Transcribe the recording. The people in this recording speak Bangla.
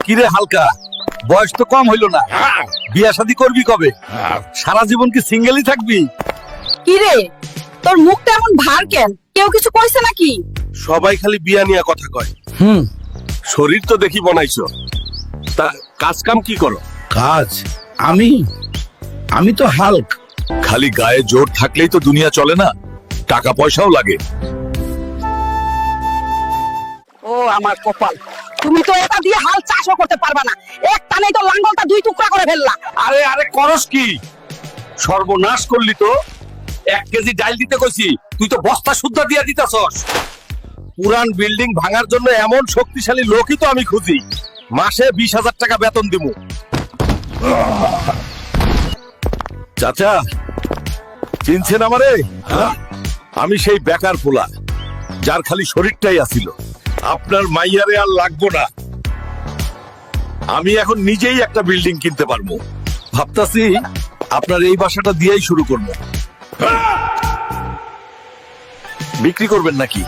কিরে হালকা, বয়স তো কম হইল না, বিয়া শাদী করবি কবে? সারা জীবন কি সিঙ্গেলই থাকবি? কি রে, তোর মুখটা এমন ভার কেন? কেউ কিছু কইছে নাকি? সবাই খালি বিয়া নিয়ে কথা কয়। শরীর তো দেখি বনাইছো, তা কাজ কাম কি করো? কাজ? আমি তো হাল্ক। খালি গায়ে জোর থাকলেই তো দুনিয়া চলে না, টাকা পয়সাও লাগে। ও আমার কপাল, তুমি তো এটা দিয়ে হাল চাষও করতে পারবা না। এক টানেই তো লাঙ্গলটা দুই টুকরা করে ফেললা। আরে আরে করস কি? সর্বনাশ করলি তো। 1 কেজি ডাল দিতে কইছি, তুই তো বস্তা সুদ্ধা দিয়া দিতাছস। পুরান বিল্ডিং ভাঙার জন্য এমন শক্তিশালী লোকই তো আমি খুঁজি। মাসে 20,000 টাকা বেতন দিমু। চাচা, চিনছেন আমারে? আমি সেই বেকার পোলা, যার খালি শরীরটাই আছিল। আপনার মাইয়ারে আর লাগবো না। আমি এখন নিজেই একটা বিল্ডিং কিনতে পারবো। ভাবতাছি আপনার এই বাসাটা দিয়েই শুরু করবো। বিক্রি করবেন নাকি?